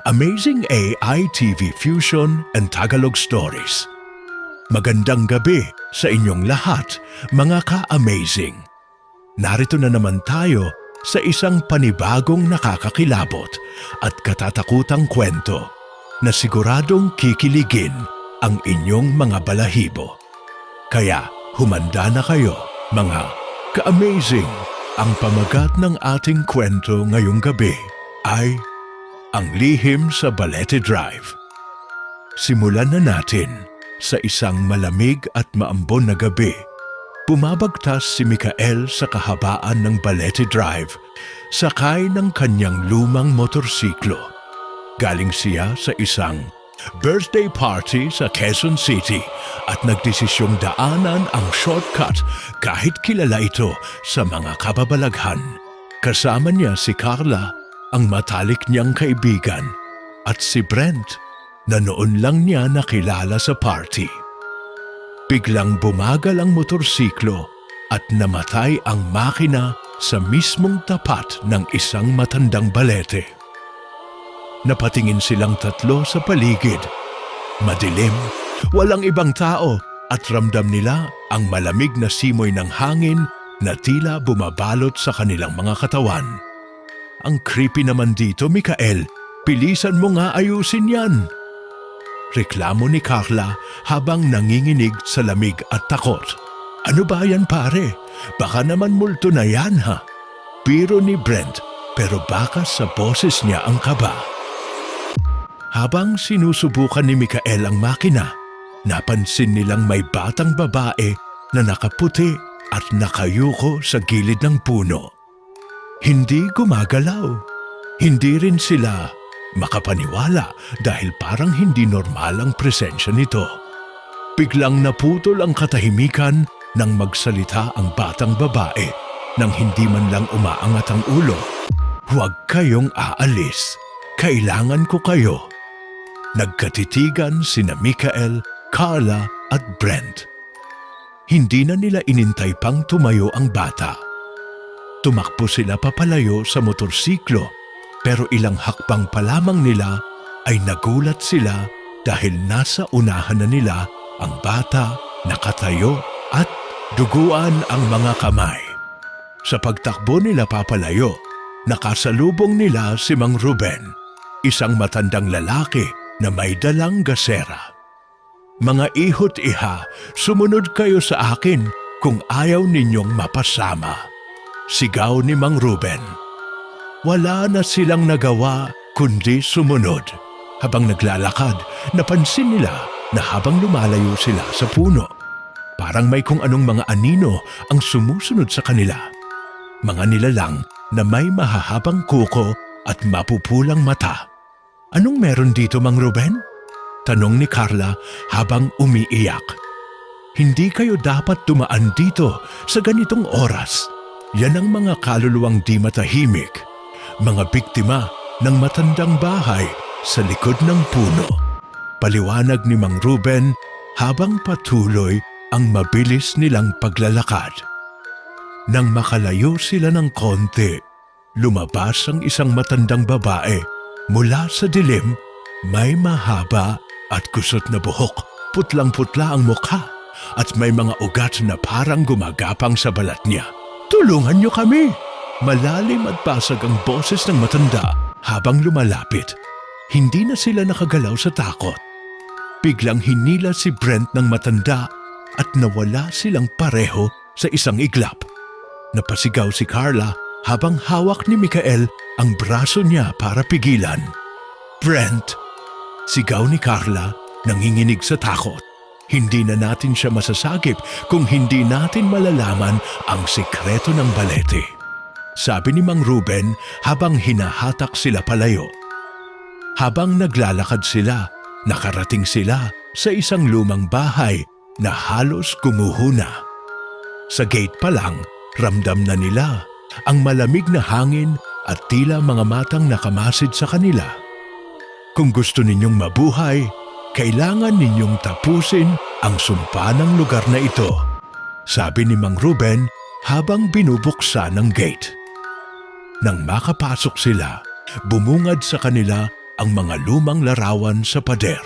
Amazing AI TV Fusion and Tagalog Stories. Magandang gabi sa inyong lahat, mga ka-amazing. Narito na naman tayo sa isang panibagong nakakakilabot at katatakutang kwento na siguradong kikiligin ang inyong mga balahibo. Kaya humanda na kayo, mga ka-amazing. Ang pamagat ng ating kwento ngayong gabi ay Ang Lihim sa Balete Drive. Simulan na natin sa isang malamig at maambon na gabi. Bumabagtas si Mikael sa kahabaan ng Balete Drive, sakay ng kanyang lumang motorsiklo. Galing siya sa isang birthday party sa Quezon City at nagdesisyong daanan ang shortcut kahit kilala ito sa mga kababalaghan. Kasama niya si Carla, ang matalik niyang kaibigan, at si Brent na noon lang niya nakilala sa party. Biglang bumagal ang motorsiklo at namatay ang makina sa mismong tapat ng isang matandang balete. Napatingin silang tatlo sa paligid. Madilim, walang ibang tao at ramdam nila ang malamig na simoy ng hangin na tila bumabalot sa kanilang mga katawan. Ang creepy naman dito, Mikael. Bilisan mo nga ayusin yan. Reklamo ni Carla habang nanginginig sa lamig at takot. Ano ba yan, pare? Baka naman multo na yan, ha? Biro ni Brent, pero baka sa boses niya ang kaba. Habang sinusubukan ni Mikael ang makina, napansin nilang may batang babae na nakaputi at nakayuko sa gilid ng puno. Hindi gumagalaw. Hindi rin sila makapaniwala dahil parang hindi normal ang presensya nito. Biglang naputol ang katahimikan nang magsalita ang batang babae nang hindi man lang umaangat ang ulo. Huwag kayong aalis. Kailangan ko kayo. Nagkatitigan sina Mikael, Carla at Brent. Hindi na nila inintay pang tumayo ang bata. Tumakbo sila papalayo sa motorsiklo, pero ilang hakbang pa lamang nila ay nagulat sila dahil nasa unahan na nila ang bata, nakatayo at duguan ang mga kamay. Sa pagtakbo nila papalayo, nakasalubong nila si Mang Ruben, isang matandang lalaki na may dalang gasera. Mga ihot iha, sumunod kayo sa akin kung ayaw ninyong mapasama. Sigaw ni Mang Ruben. Wala na silang nagawa kundi sumunod. Habang naglalakad, napansin nila na habang lumalayo sila sa puno, parang may kung anong mga anino ang sumusunod sa kanila. Mga nilalang na may mahahabang kuko at mapupulang mata. Anong meron dito, Mang Ruben? Tanong ni Carla habang umiiyak. Hindi kayo dapat dumaan dito sa ganitong oras. Yan ang mga kaluluwang di matahimik. Mga biktima ng matandang bahay sa likod ng puno. Paliwanag ni Mang Ruben habang patuloy ang mabilis nilang paglalakad. Nang makalayo sila ng konti, lumabas ang isang matandang babae. Mula sa dilim, may mahaba at kusot na buhok, putlang-putla ang mukha at may mga ugat na parang gumagapang sa balat niya. Tulungan niyo kami! Malalim at basag ang boses ng matanda habang lumalapit. Hindi na sila nakagalaw sa takot. Biglang hinila si Brent ng matanda at nawala silang pareho sa isang iglap. Napasigaw si Carla habang hawak ni Mikael ang braso niya para pigilan. Brent! Sigaw ni Carla, nanginginig sa takot. Hindi na natin siya masasagip kung hindi natin malalaman ang sekreto ng balete. Sabi ni Mang Ruben habang hinahatak sila palayo. Habang naglalakad sila, nakarating sila sa isang lumang bahay na halos gumuho na. Sa gate pa lang, ramdam na nila ang malamig na hangin at tila mga matang nakamasid sa kanila. Kung gusto ninyong mabuhay, kailangan ninyong tapusin ang sumpa ng lugar na ito, sabi ni Mang Ruben habang binubuksan ang gate. Nang makapasok sila, bumungad sa kanila ang mga lumang larawan sa pader.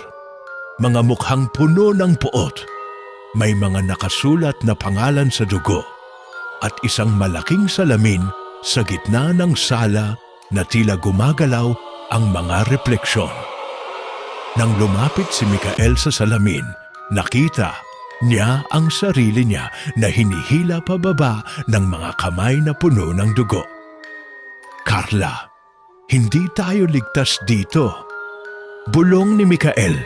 Mga mukhang puno ng puot. May mga nakasulat na pangalan sa dugo at isang malaking salamin sa gitna ng sala na tila gumagalaw ang mga refleksyon. Nang lumapit si Mikael sa salamin, nakita niya ang sarili niya na hinihila pababa ng mga kamay na puno ng dugo. Carla, hindi tayo ligtas dito. Bulong ni Mikael.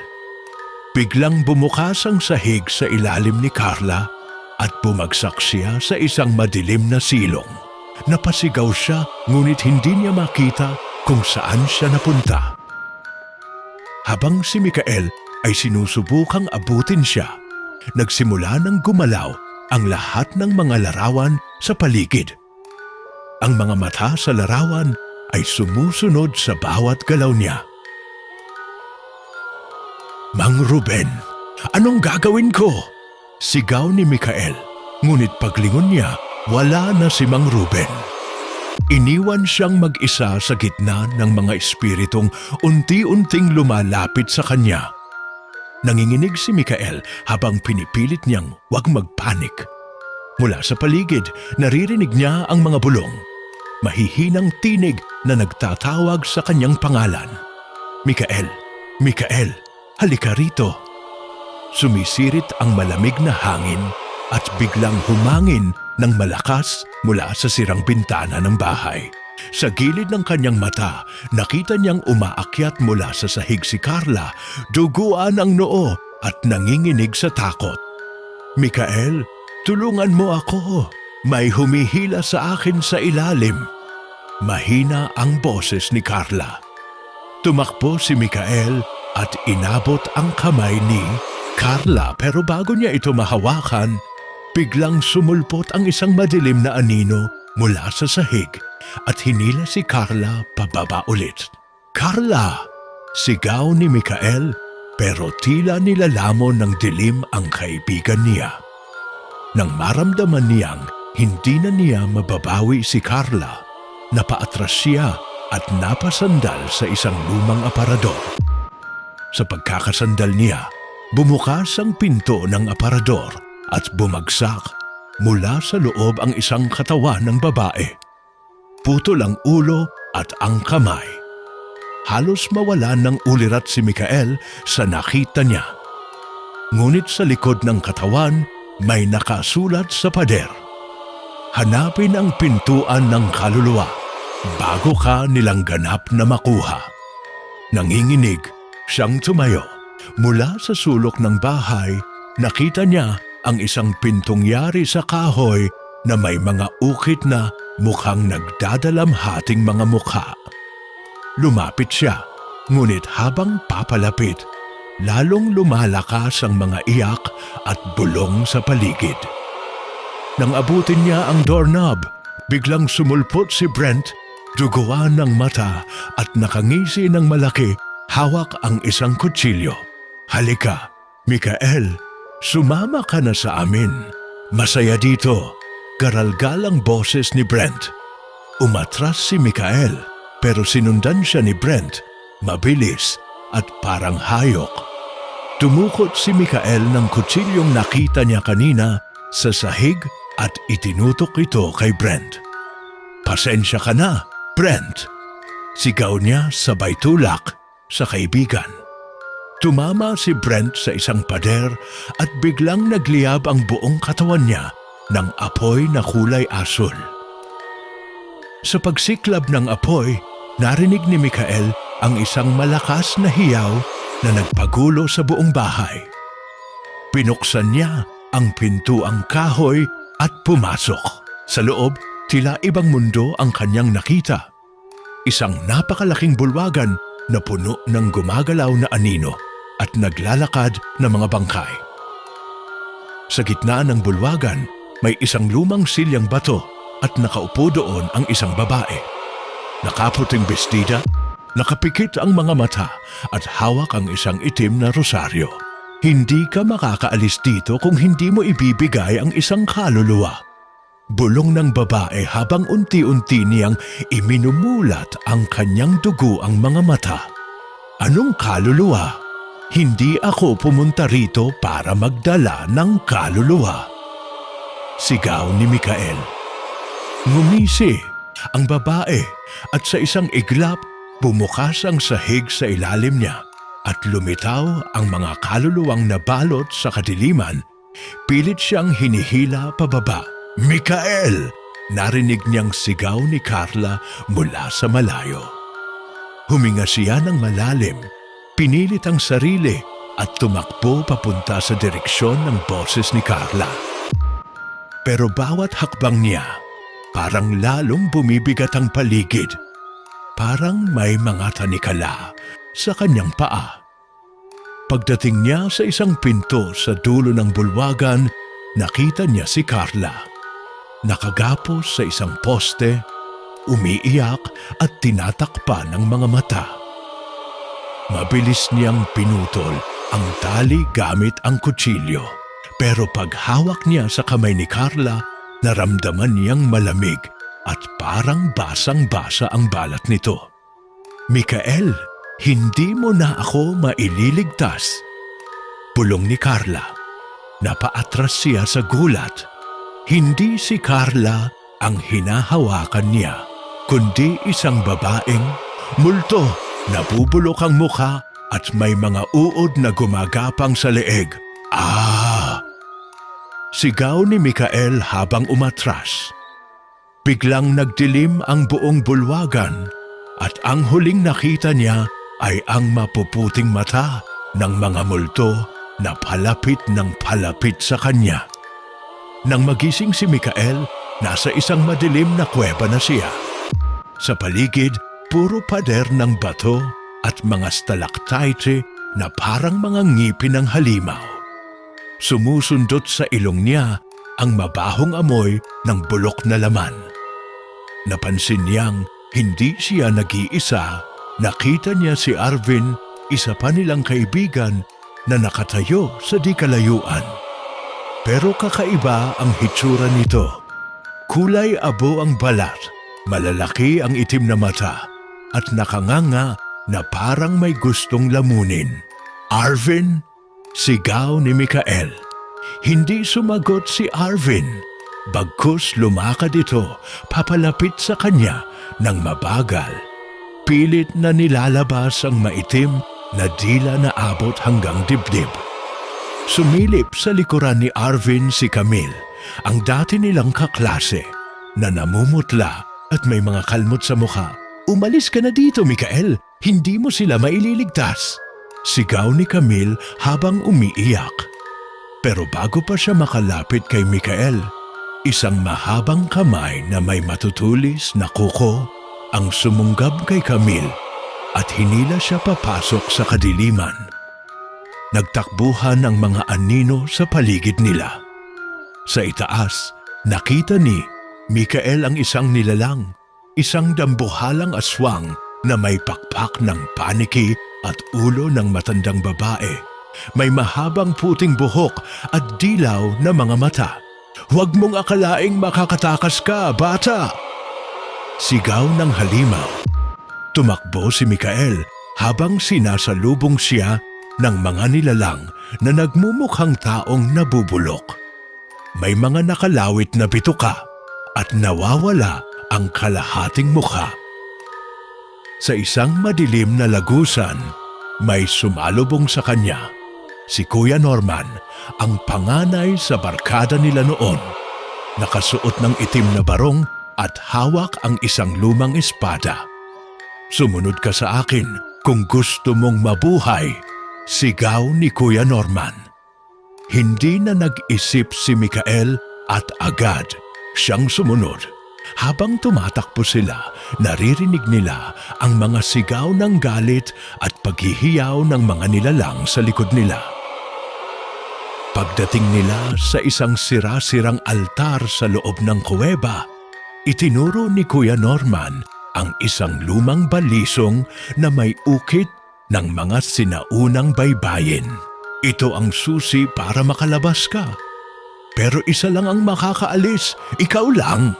Biglang bumukas ang sahig sa ilalim ni Carla at bumagsak siya sa isang madilim na silong. Napasigaw siya ngunit hindi niya makita kung saan siya napunta. Habang si Mikael ay sinusubukang abutin siya, nagsimula ng gumalaw ang lahat ng mga larawan sa paligid. Ang mga mata sa larawan ay sumusunod sa bawat galaw niya. Mang Ruben, anong gagawin ko? Sigaw ni Mikael, ngunit paglingon niya, wala na si Mang Ruben. Iniwan siyang mag-isa sa gitna ng mga espiritong unti-unting lumalapit sa kanya. Nanginginig si Mikael habang pinipilit niyang huwag magpanik. Mula sa paligid, naririnig niya ang mga bulong. Mahihinang tinig na nagtatawag sa kanyang pangalan. Mikael, Mikael, halika rito. Sumisirit ang malamig na hangin at biglang humangin ng malakas mula sa sirang bintana ng bahay. Sa gilid ng kanyang mata, nakita niyang umaakyat mula sa sahig si Carla, duguan ang noo at nanginginig sa takot. Mikael, tulungan mo ako. May humihila sa akin sa ilalim. Mahina ang boses ni Carla. Tumakbo si Mikael at inabot ang kamay ni Carla, pero bago niya ito mahawakan, biglang sumulpot ang isang madilim na anino mula sa sahig at hinila si Carla pababa ulit. Carla! Sigaw ni Mikael, pero tila nilalamon ng dilim ang kaibigan niya. Nang maramdaman niyang hindi na niya mababawi si Carla, napaatras siya at napasandal sa isang lumang aparador. Sa pagkakasandal niya, bumukas ang pinto ng aparador at bumagsak mula sa loob ang isang katawan ng babae. Putol ang ulo at ang kamay. Halos mawalan ng ulirat si Mikael sa nakita niya. Ngunit sa likod ng katawan, may nakasulat sa pader. Hanapin ang pintuan ng kaluluwa bago ka nilang ganap na makuha. Nanginginig, siyang tumayo. Mula sa sulok ng bahay, nakita niya ang isang pintong yari sa kahoy na may mga ukit na mukhang nagdadalamhating mga mukha. Lumapit siya, ngunit habang papalapit, lalong lumalakas ang mga iyak at bulong sa paligid. Nang abutin niya ang doorknob, biglang sumulpot si Brent, duguan ng mata at nakangisi ng malaki, hawak ang isang kutsilyo. Halika, Mikael, sumama ka na sa amin. Masaya dito. Garalgal ang boses ni Brent. Umatras si Mikael, pero sinundan siya ni Brent, mabilis at parang hayok. Tumukot si Mikael ng kutsilyong nakita niya kanina sa sahig at itinutok ito kay Brent. Pasensya ka na, Brent. Sigaw niya sabay tulak sa kaibigan. Tumama si Brent sa isang pader at biglang nagliyab ang buong katawan niya ng apoy na kulay asul. Sa pagsiklab ng apoy, narinig ni Mikael ang isang malakas na hiyaw na nagpagulo sa buong bahay. Pinuksan niya ang pintuang kahoy at pumasok. Sa loob, tila ibang mundo ang kanyang nakita. Isang napakalaking bulwagan na puno ng gumagalaw na anino at naglalakad na mga bangkay. Sa gitna ng bulwagan, may isang lumang silyang bato at nakaupo doon ang isang babae. Nakaputing bestida, nakapikit ang mga mata at hawak ang isang itim na rosaryo. Hindi ka makakaalis dito kung hindi mo ibibigay ang isang kaluluwa. Bulong ng babae habang unti-unti niyang iminumulat ang kanyang dugo ang mga mata. Anong kaluluwa? Hindi ako pumunta rito para magdala ng kaluluwa. Sigaw ni Mikael. Ngumisi ang babae at sa isang iglap bumukas ang sahig sa ilalim niya at lumitaw ang mga kaluluwang nabalot sa kadiliman. Pilit siyang hinihila pababa. Mikael! Narinig niyang sigaw ni Carla mula sa malayo. Huminga siya ng malalim, pinilit ang sarili at tumakbo papunta sa direksyon ng boses ni Carla. Pero bawat hakbang niya, parang lalong bumibigat ang paligid. Parang may mga tanikala sa kanyang paa. Pagdating niya sa isang pinto sa dulo ng bulwagan, nakita niya si Carla. Nakagapos sa isang poste, umiiyak at tinatakpan ng mga mata. Mabilis niyang pinutol ang tali gamit ang kutsilyo. Pero paghawak niya sa kamay ni Carla, naramdaman niyang malamig at parang basang-basa ang balat nito. Mikael, hindi mo na ako maililigtas. Bulong ni Carla. Napaatras siya sa gulat. Hindi si Carla ang hinahawakan niya, kundi isang babaeng multo, nabubulok ang mukha at may mga uod na gumagapang sa leeg. Sigaw ni Mikael habang umatras. Biglang nagdilim ang buong bulwagan at ang huling nakita niya ay ang mapuputing mata ng mga multo na palapit ng palapit sa kanya. Nang magising si Mikael, nasa isang madilim na kuweba na siya. Sa paligid, puro pader ng bato at mga stalactite na parang mga ngipin ng halimaw. Sumusundot sa ilong niya ang mabahong amoy ng bulok na laman. Napansin niyang hindi siya nag-iisa. Nakita niya si Arvin, isa pa nilang kaibigan na nakatayo sa di kalayuan. Pero kakaiba ang hitsura nito. Kulay abo ang balat, malalaki ang itim na mata, at nakanganga na parang may gustong lamunin. Arvin? Sigaw ni Mikael. Hindi sumagot si Arvin. Bagkus lumakad ito papalapit sa kanya ng mabagal. Pilit na nilalabas ang maitim na dila na abot hanggang dibdib. Sumilip sa likuran ni Arvin si Camille, ang dati nilang kaklase, na namumutla at may mga kalmot sa mukha. Umalis ka na dito, Mikael. Hindi mo sila maililigtas. Sigaw ni Camille habang umiiyak. Pero bago pa siya makalapit kay Mikael, isang mahabang kamay na may matutulis na kuko ang sumunggab kay Camille at hinila siya papasok sa kadiliman. Nagtakbuhan ang mga anino sa paligid nila. Sa itaas, nakita ni Mikael ang isang nilalang, isang dambuhalang aswang na may pakpak ng paniki at ulo ng matandang babae. May mahabang puting buhok at dilaw na mga mata. Huwag mong akalaing makakatakas ka, bata! Sigaw ng halimaw. Tumakbo si Mikael habang sinasalubong siya ng mga nilalang na nagmumukhang taong nabubulok. May mga nakalawit na bituka at nawawala ang kalahating mukha. Sa isang madilim na lagusan, may sumalubong sa kanya. Si Kuya Norman, ang panganay sa barkada nila noon. Nakasuot ng itim na barong at hawak ang isang lumang espada. Sumunod ka sa akin kung gusto mong mabuhay, sigaw ni Kuya Norman. Hindi na nag-isip si Mikael at agad siyang sumunod. Habang tumatakbo sila, naririnig nila ang mga sigaw ng galit at paghihiyaw ng mga nilalang sa likod nila. Pagdating nila sa isang sira-sirang altar sa loob ng kuweba, itinuro ni Kuya Norman ang isang lumang balisong na may ukit ng mga sinaunang baybayin. Ito ang susi para makalabas ka. Pero isa lang ang makakaalis, ikaw lang.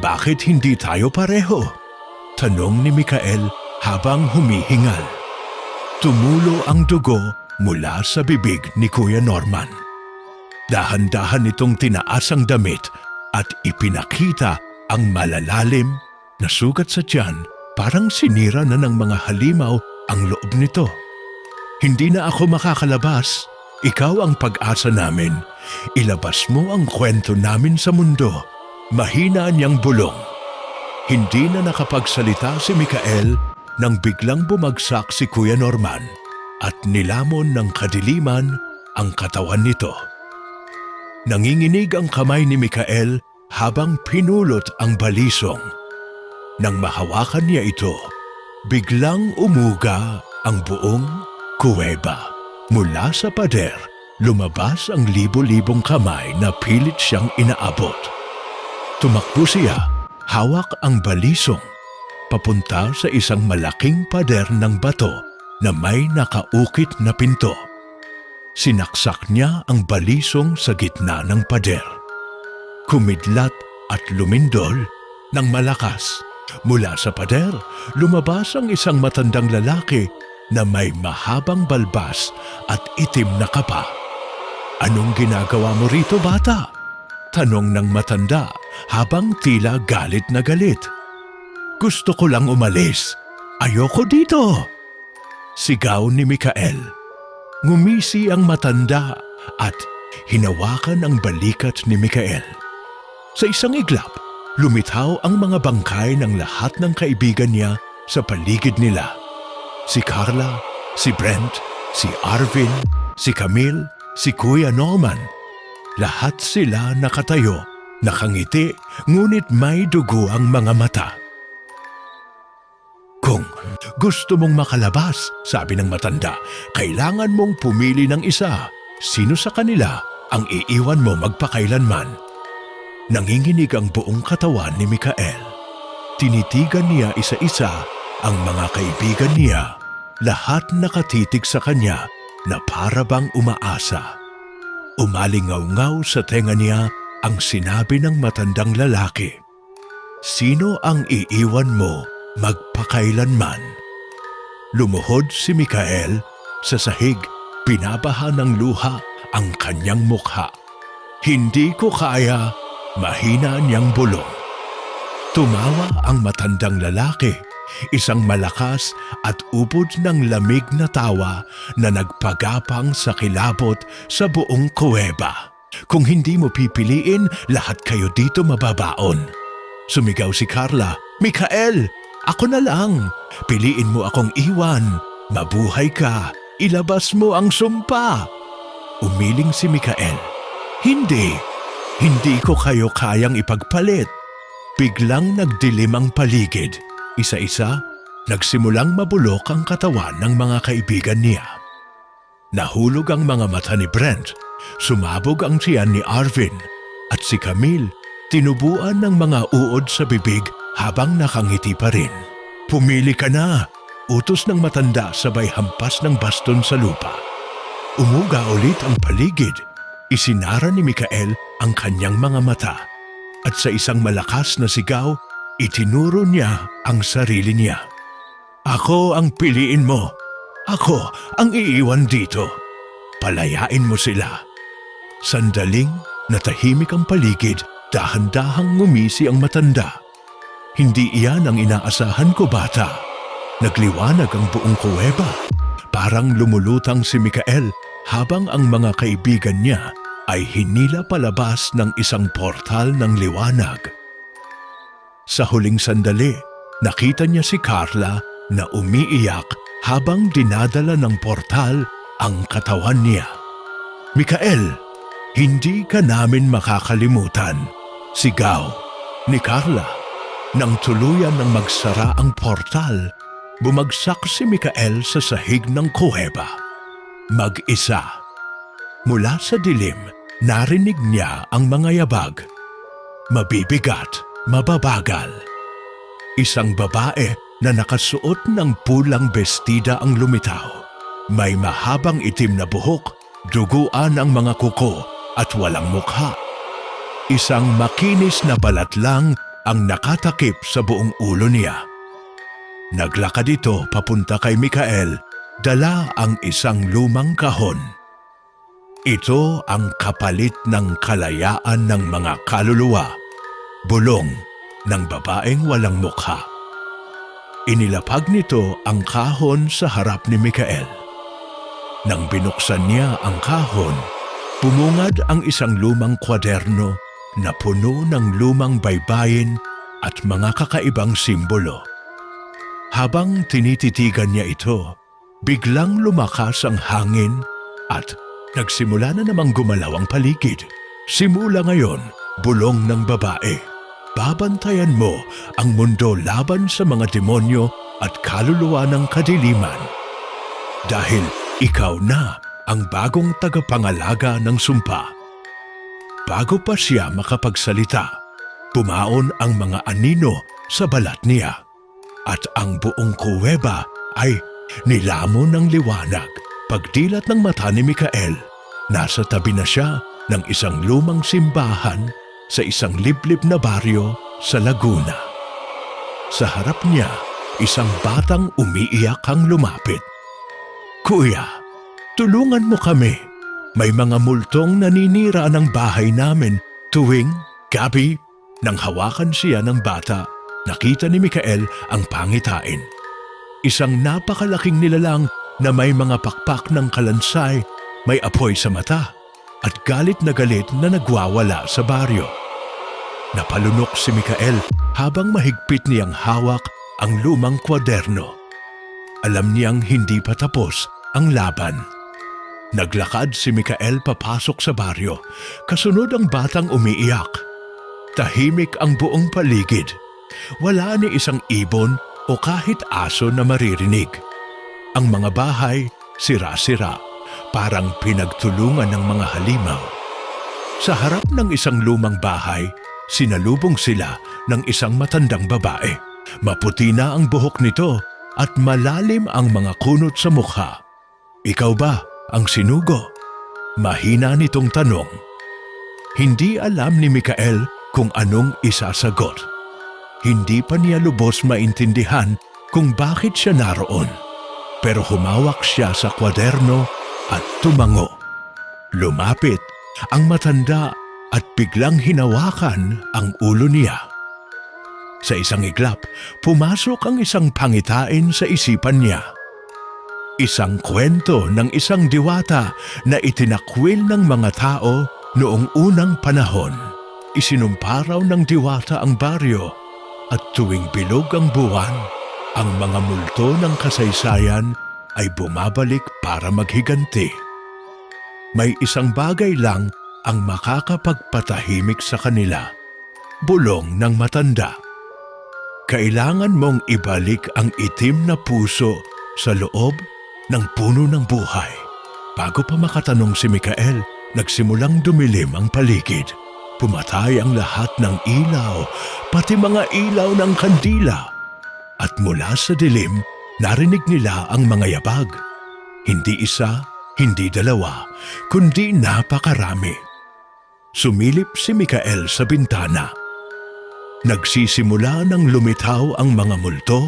Bakit hindi tayo pareho? Tanong ni Mikael habang humihingal. Tumulo ang dugo mula sa bibig ni Kuya Norman. Dahan-dahan itong tinaas ang damit at ipinakita ang malalalim na sugat sa tiyan, parang sinira na ng mga halimaw ang loob nito. Hindi na ako makakalabas. Ikaw ang pag-asa namin. Ilabas mo ang kwento namin sa mundo. Mahina niyang bulong. Hindi na nakapagsalita si Mikael nang biglang bumagsak si Kuya Norman at nilamon ng kadiliman ang katawan nito. Nanginginig ang kamay ni Mikael habang pinulot ang balisong. Nang mahawakan niya ito, biglang umuga ang buong kuweba. Mula sa pader, lumabas ang libo-libong kamay na pilit siyang inaabot. Tumakbo siya, hawak ang balisong, papunta sa isang malaking pader ng bato na may nakaukit na pinto. Sinaksak niya ang balisong sa gitna ng pader. Kumidlat at lumindol ng malakas. Mula sa pader, lumabas ang isang matandang lalaki na may mahabang balbas at itim na kapa. "Anong ginagawa mo rito, bata?" tanong ng matanda habang tila galit na galit. "Gusto ko lang umalis. Ayoko dito!" sigaw ni Mikael. Ngumisi ang matanda at hinawakan ang balikat ni Mikael. Sa isang iglap, lumitaw ang mga bangkay ng lahat ng kaibigan niya sa paligid nila. Si Carla, si Brent, si Arvin, si Camille, si Kuya Norman. Lahat sila nakatayo, nakangiti, ngunit may dugo ang mga mata. "Kung gusto mong makalabas," sabi ng matanda, "kailangan mong pumili ng isa. Sino sa kanila ang iiwan mo magpakailanman?" Nanginginig ang buong katawan ni Mikael. Tinitigan niya isa-isa ang mga kaibigan niya, lahat nakatitig sa kanya na para bang umaasa. Umalingaw-ngaw sa tenga niya ang sinabi ng matandang lalaki. "Sino ang iiwan mo magpakailanman?" Lumuhod si Mikael sa sahig, pinabaha ng luha ang kanyang mukha. "Hindi ko kaya," mahina niyang bulong. Tumawa ang matandang lalaki, isang malakas at ubod ng lamig na tawa na nagpagapang sa kilabot sa buong kuweba. "Kung hindi mo pipiliin, lahat kayo dito mababaon." Sumigaw si Carla, "Mikael, ako na lang. Piliin mo akong iwan. Mabuhay ka. Ilabas mo ang sumpa." Umiling si Mikael. "Hindi. Hindi ko kayo kayang ipagpalit." Biglang nagdilim ang paligid. Isa-isa, nagsimulang mabulok ang katawan ng mga kaibigan niya. Nahulog ang mga mata ni Brent, sumabog ang tiyan ni Arvin, at si Camille tinubuan ng mga uod sa bibig habang nakangiti pa rin. "Pumili ka na," utos ng matanda sabay hampas ng baston sa lupa. Umuga ulit ang paligid. Isinara ni Mikael ang kanyang mga mata at sa isang malakas na sigaw, itinuro niya ang sarili niya. "Ako ang piliin mo. Ako ang iiwan dito. Palayain mo sila." Sandaling natahimik ang paligid, dahan-dahang ngumisi ang matanda. "Hindi iyan ang inaasahan ko, bata." Nagliwanag ang buong kuweba. Parang lumulutang si Mikael habang ang mga kaibigan niya ay hinila palabas ng isang portal ng liwanag. Sa huling sandali, nakita niya si Carla na umiiyak habang dinadala ng portal ang katawan niya. "Mikael, hindi ka namin makakalimutan," sigaw ni Carla. Nang tuluyan ng magsara ang portal, bumagsak si Mikael sa sahig ng kuweba. Mag-isa. Mula sa dilim, narinig niya ang mga yabag. Mabibigat, mababagal. Isang babae na nakasuot ng pulang bestida ang lumitaw. May mahabang itim na buhok, duguan ang mga kuko at walang mukha. Isang makinis na balat lang ang nakatakip sa buong ulo niya. Naglakad ito papunta kay Mikael, dala ang isang lumang kahon. Ito ang kapalit ng kalayaan ng mga kaluluwa, bulong ng babaeng walang mukha. Inilapag nito ang kahon sa harap ni Mikael. Nang binuksan niya ang kahon, pumungad ang isang lumang kwaderno na puno ng lumang baybayin at mga kakaibang simbolo. Habang tinititigan niya ito, biglang lumakas ang hangin at nagsimula na namang gumalaw ang paligid. Simula ngayon, bulong ng babae, babantayan mo ang mundo laban sa mga demonyo at kaluluwa ng kadiliman. Dahil ikaw na ang bagong tagapangalaga ng sumpa. Bago pa siya makapagsalita, pumaon ang mga anino sa balat niya at ang buong kuweba ay nilamon ng liwanag. Pagdilat ng mata ni Mikael, nasa tabi na siya ng isang lumang simbahan sa isang liblib na baryo sa Laguna. Sa harap niya, isang batang umiiyak ang lumapit. "Kuya, tulungan mo kami. May mga multong naninira ng bahay namin tuwing gabi." Nang hawakan siya ng bata, nakita ni Mikael ang pangitain. Isang napakalaking nilalang na may mga pakpak ng kalansay, may apoy sa mata, at galit na nagwawala sa baryo. Napalunok si Mikael habang mahigpit niyang hawak ang lumang kwaderno. Alam niyang hindi pa tapos ang laban. Naglakad si Mikael papasok sa baryo, kasunod ang batang umiiyak. Tahimik ang buong paligid. Wala ni isang ibon o kahit aso na maririnig. Ang mga bahay, sira-sira, parang pinagtulungan ng mga halimaw. Sa harap ng isang lumang bahay, sinalubong sila ng isang matandang babae. Maputi na ang buhok nito at malalim ang mga kunot sa mukha. "Ikaw ba ang sinugo?" Mahina nitong tanong. Hindi alam ni Mikael kung anong isasagot. Hindi pa niya lubos maintindihan kung bakit siya naroon. Pero humawak siya sa kwaderno at tumango. Lumapit ang matanda at biglang hinawakan ang ulo niya. Sa isang iglap, pumasok ang isang pangitain sa isipan niya. Isang kwento ng isang diwata na itinakwil ng mga tao noong unang panahon. Isinumparaw ng diwata ang baryo at tuwing bilog ang buwan, ang mga multo ng kasaysayan ay bumabalik para maghiganti. May isang bagay lang ang makakapagpatahimik sa kanila, bulong ng matanda. Kailangan mong ibalik ang itim na puso sa loob ng puno ng buhay. Bago pa makatanong si Mikael, nagsimulang dumilim ang paligid. Pumatay ang lahat ng ilaw, pati mga ilaw ng kandila. At mula sa dilim, narinig nila ang mga yabag. Hindi isa, hindi dalawa, kundi napakarami. Sumilip si Mikael sa bintana. Nagsisimula ng lumitaw ang mga multo.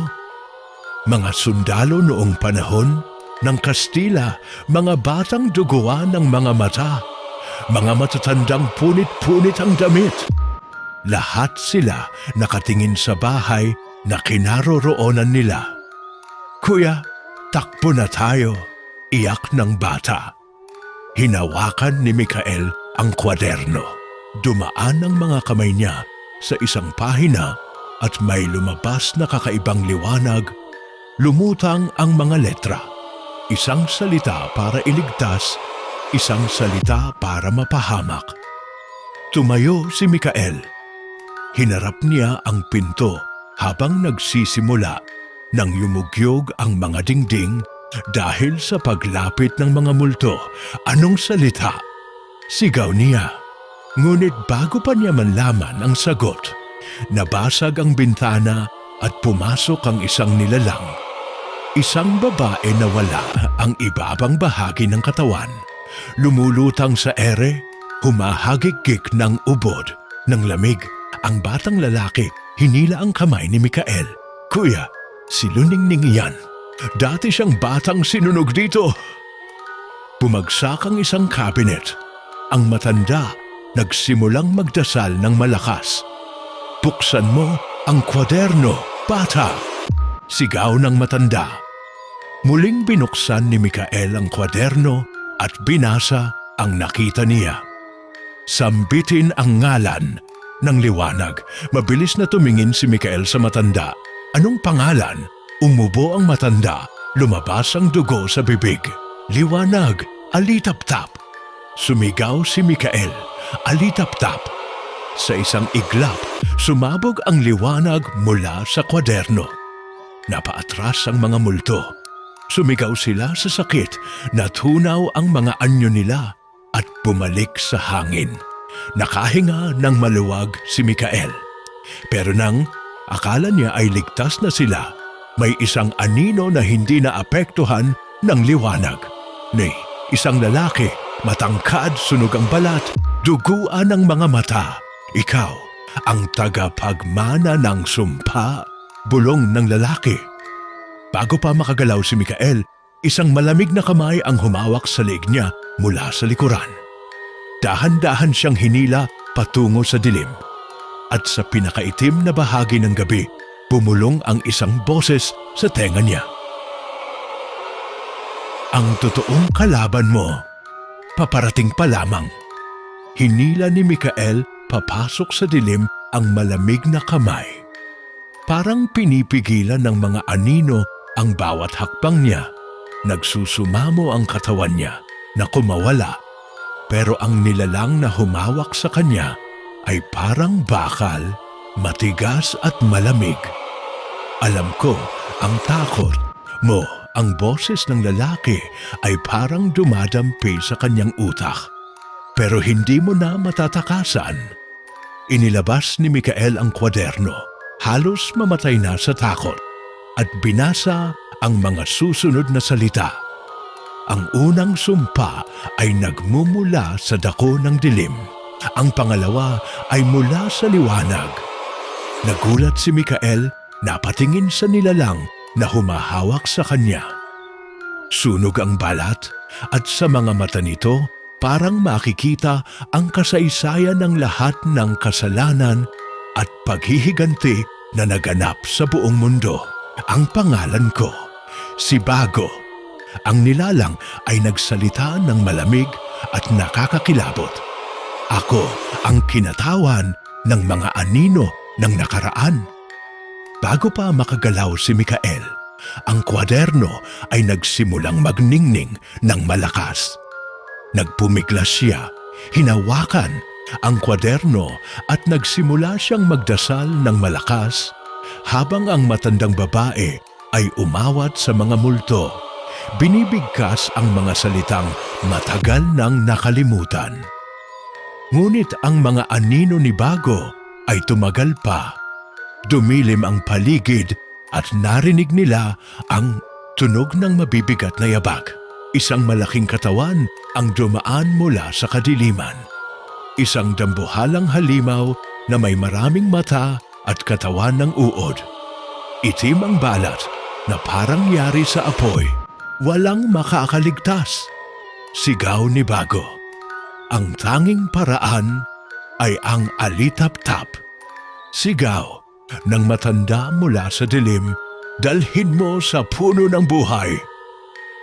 Mga sundalo noong panahon ng Kastila, mga batang duguan ng mga mata, mga matatandang punit-punit ang damit. Lahat sila nakatingin sa bahay na kinaroroonan nila. "Kuya, takbo na tayo," iyak ng bata. Hinawakan ni Mikael ang kwaderno. Dumaan ang mga kamay niya sa isang pahina at may lumabas na kakaibang liwanag. Lumutang ang mga letra. Isang salita para iligtas, isang salita para mapahamak. Tumayo si Mikael. Hinarap niya ang pinto habang nagsisimula nang yumugyog ang mga dingding dahil sa paglapit ng mga multo. Anong salita? Sigaw niya. Ngunit bago pa niya manlaman ang sagot, nabasag ang bintana at pumasok ang isang nilalang. Isang babae na wala ang ibabang bahagi ng katawan. Lumulutang sa ere, humahagik-gik ng ubod, ng lamig. Ang batang lalaki hinila ang kamay ni Mikael. "Kuya, Si Luningning iyan. Dati siyang batang sinunog dito. Bumagsak ang isang cabinet. Ang matanda nagsimulang magdasal ng malakas. Buksan mo ang kwaderno, bata! Sigaw ng matanda. Muling binuksan ni Mikael ang kwaderno at binasa ang nakita niya. Sambitin ang ngalan ng liwanag. Mabilis na tumingin si Mikael sa matanda. Anong pangalan? Umubo ang matanda. Lumabas ang dugo sa bibig. Liwanag, alitap-tap. Sumigaw si Mikael. Alitap-tap. Sa isang iglap, sumabog ang liwanag mula sa kwaderno. Napaatras ang mga multo. Sumigaw sila sa sakit, natunaw ang mga anyo nila at bumalik sa hangin. Nakahinga ng maluwag si Mikael. Pero nang akala niya ay ligtas na sila, may isang anino na hindi naapektuhan ng liwanag. Isang lalaki, matangkad, sunog ang balat, duguan ang mga mata. Ikaw, ang tagapagmana ng sumpa, bulong ng lalaki. Bago pa makagalaw si Mikael, isang malamig na kamay ang humawak sa leeg niya mula sa likuran. Dahan-dahan siyang hinila patungo sa dilim. At sa pinakaitim na bahagi ng gabi, bumulong ang isang boses sa tenga niya. Ang totoong kalaban mo, paparating pa lamang. Hinila ni Mikael papasok sa dilim ang malamig na kamay. Parang pinipigilan ng mga anino ang bawat hakbang niya. Nagsusumamo ang katawan niya na kumawala. Pero ang nilalang na humawak sa kanya ay parang bakal, matigas at malamig. Alam ko, ang takot mo, ang boses ng lalaki ay parang dumadampi sa kanyang utak. Pero hindi mo na matatakasan. Inilabas ni Mikael ang kwaderno, halos mamatay na sa takot, at binasa ang mga susunod na salita. Ang unang sumpa ay nagmumula sa dako ng dilim. Ang pangalawa ay mula sa liwanag. Nagulat si Mikael, napatingin sa nilalang na humahawak sa kanya. Sunog ang balat at sa mga mata nito parang makikita ang kasaysayan ng lahat ng kasalanan at paghihiganti na naganap sa buong mundo. Ang pangalan ko, si Bago. Ang nilalang ay nagsalita ng malamig at nakakakilabot. Ako ang kinatawan ng mga anino ng nakaraan. Bago pa makagalaw si Mikael, ang kwaderno ay nagsimulang magningning ng malakas. Nagpumiglas siya, hinawakan ang kwaderno at nagsimula siyang magdasal ng malakas habang ang matandang babae ay umawat sa mga multo. Binibigkas ang mga salitang matagal nang nakalimutan. Ngunit ang mga anino ni Bago ay tumagal pa. Dumilim ang paligid at narinig nila ang tunog ng mabibigat na yabag. Isang malaking katawan ang dumaan mula sa kadiliman. Isang dambuhalang halimaw na may maraming mata at katawan ng uod. Itim ang balat na parang yari sa apoy. Walang makakaligtas. Sigaw ni Bago. Ang tanging paraan ay ang alitap-tap. Sigaw ng matanda mula sa dilim, dalhin mo sa puno ng buhay.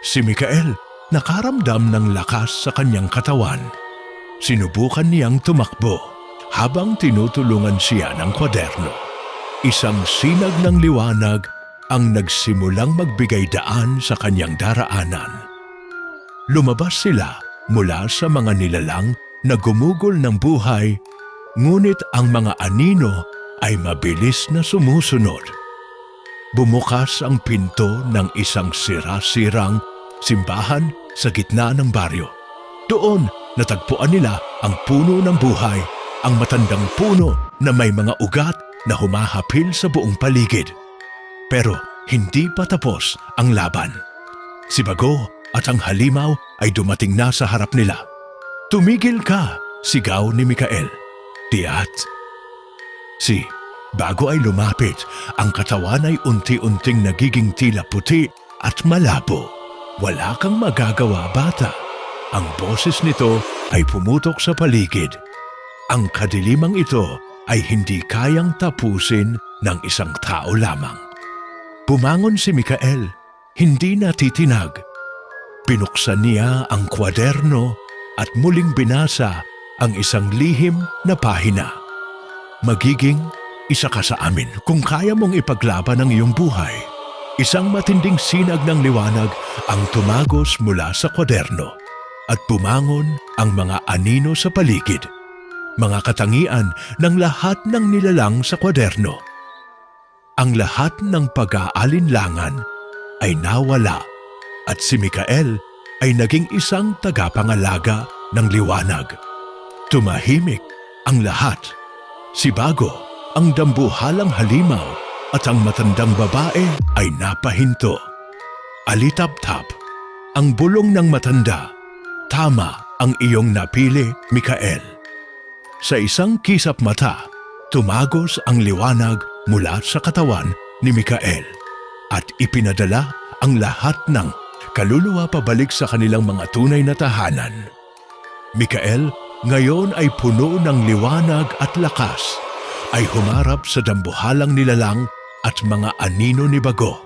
Si Mikael nakaramdam ng lakas sa kanyang katawan. Sinubukan niyang tumakbo habang tinutulungan siya ng kwaderno. Isang sinag ng liwanag ang nagsimulang magbigay daan sa kanyang daraanan. Lumabas sila mula sa mga nilalang na gumugol ng buhay, ngunit ang mga anino ay mabilis na sumusunod. Bumukas ang pinto ng isang sira-sirang simbahan sa gitna ng baryo. Doon natagpuan nila ang puno ng buhay, ang matandang puno na may mga ugat na humahapil sa buong paligid. Pero hindi pa tapos ang laban. Si Bago at ang halimaw ay dumating na sa harap nila. Tumigil ka, sigaw ni Mikael. Tiat. Si Bago ay lumapit, ang katawan ay unti-unting nagiging tila puti at malabo. Wala kang magagawa, bata. Ang boses nito ay pumutok sa paligid. Ang kadilimang ito ay hindi kayang tapusin ng isang tao lamang. Bumangon si Mikael, hindi natitinag. Pinuksan niya ang kwaderno at muling binasa ang isang lihim na pahina. Magiging isa ka sa amin kung kaya mong ipaglaban ang iyong buhay. Isang matinding sinag ng liwanag ang tumagos mula sa kwaderno at bumangon ang mga anino sa paligid. Mga katangian ng lahat ng nilalang sa kwaderno. Ang lahat ng pag-aalinlangan ay nawala at si Mikael ay naging isang tagapangalaga ng liwanag. Tumahimik ang lahat. Si Bago, ang dambuhalang halimaw at ang matandang babae ay napahinto. Alitap-tap, ang bulong ng matanda. Tama ang iyong napili, Mikael. Sa isang kisap mata, tumagos ang liwanag mula sa katawan ni Mikael at ipinadala ang lahat ng kaluluwa pabalik sa kanilang mga tunay na tahanan. Mikael ngayon ay puno ng liwanag at lakas, ay humarap sa dambuhalang nilalang at mga anino ni Bago.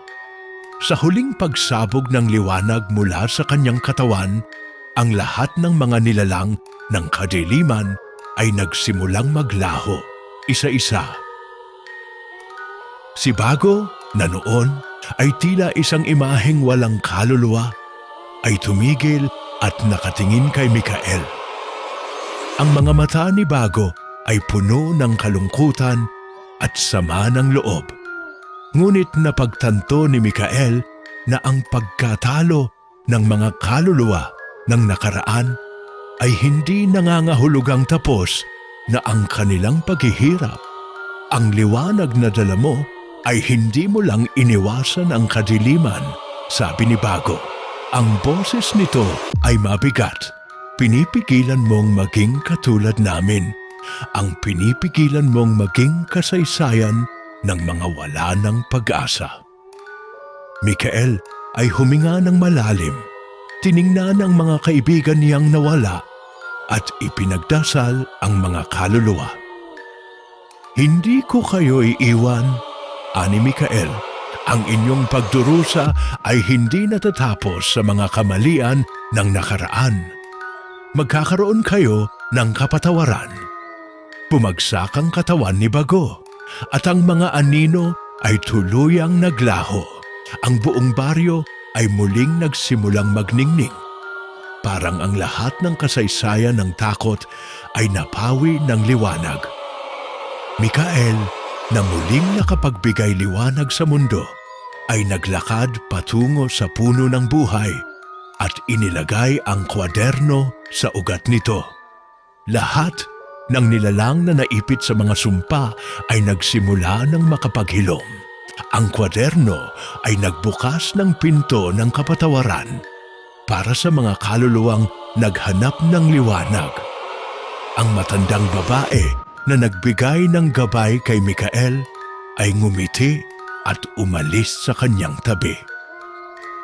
Sa huling pagsabog ng liwanag mula sa kanyang katawan, ang lahat ng mga nilalang ng kadiliman ay nagsimulang maglaho, isa-isa. Si Bago, na noon ay tila isang imaheng walang kaluluwa, ay tumigil at nakatingin kay Mikael. Ang mga mata ni Bago ay puno ng kalungkutan at sama ng loob. Ngunit napagtanto ni Mikael na ang pagkatalo ng mga kaluluwa ng nakaraan ay hindi nangangahulugang tapos na ang kanilang paghihirap. Ang liwanag na dala mo ay hindi mo lang iniwasan ang kadiliman, sabi ni Bago. Ang boses nito ay mabigat. Pinipigilan mong maging katulad namin. Ang pinipigilan mong maging kasaysayan ng mga wala ng pag-asa. Mikael ay huminga ng malalim. Tiningnan ang mga kaibigan niyang nawala at ipinagdasal ang mga kaluluwa. Hindi ko kayo iiwan, ani Mikael. Ang inyong pagdurusa ay hindi natatapos sa mga kamalian ng nakaraan. Magkakaroon kayo ng kapatawaran. Bumagsak ang katawan ni Bago at ang mga anino ay tuluyang naglaho. Ang buong baryo ay muling nagsimulang magningning. Parang ang lahat ng kasaysayan ng takot ay napawi ng liwanag. Mikael, na muling nakapagbigay liwanag sa mundo, ay naglakad patungo sa puno ng buhay at inilagay ang kwaderno sa ugat nito. Lahat ng nilalang na naipit sa mga sumpa ay nagsimula ng makapaghilom. Ang kwaderno ay nagbukas ng pinto ng kapatawaran para sa mga kaluluwang naghanap ng liwanag. Ang matandang babae na nagbigay ng gabay kay Mikael ay ngumiti at umalis sa kanyang tabi.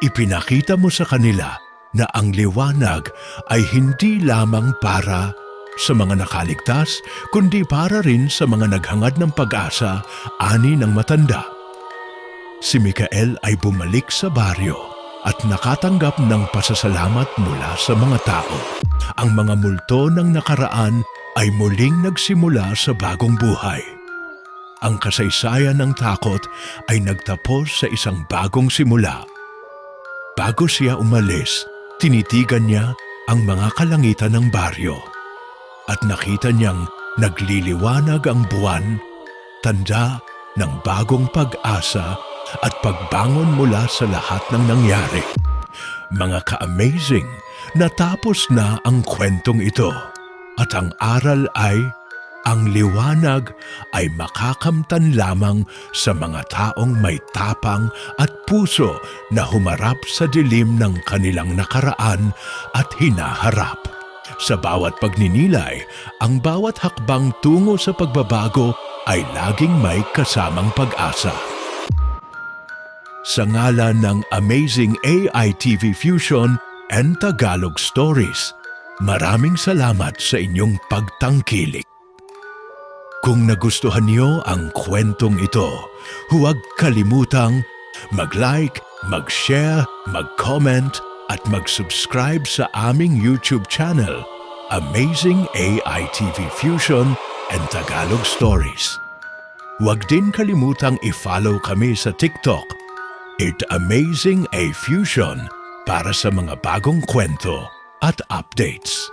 Ipinakita mo sa kanila na ang liwanag ay hindi lamang para sa mga nakaligtas, kundi para rin sa mga naghangad ng pag-asa, ani ng matanda. Si Mikael ay bumalik sa baryo at nakatanggap ng pasasalamat mula sa mga tao. Ang mga multo ng nakaraan ay muling nagsimula sa bagong buhay. Ang kasaysayan ng takot ay nagtapos sa isang bagong simula. Bago siya umalis, tinitigan niya ang mga kalangitan ng baryo at nakita niyang nagliliwanag ang buwan, tanda ng bagong pag-asa at pagbangon mula sa lahat ng nangyari. Mga ka-amazing, natapos na ang kwentong ito at ang aral ay ang liwanag ay makakamtan lamang sa mga taong may tapang at puso na humarap sa dilim ng kanilang nakaraan at hinaharap. Sa bawat pagninilay, ang bawat hakbang tungo sa pagbabago ay laging may kasamang pag-asa. Sa ngalan ng Amazing AI TV Fusion and Tagalog Stories, maraming salamat sa inyong pagtangkilik. Kung nagustuhan niyo ang kwentong ito, huwag kalimutang mag-like, mag-share, mag-comment at mag-subscribe sa aming YouTube channel, Amazing AI TV Fusion and Tagalog Stories. Huwag din kalimutang i-follow kami sa TikTok, Amazing A Fusion, para sa mga bagong kwento at updates.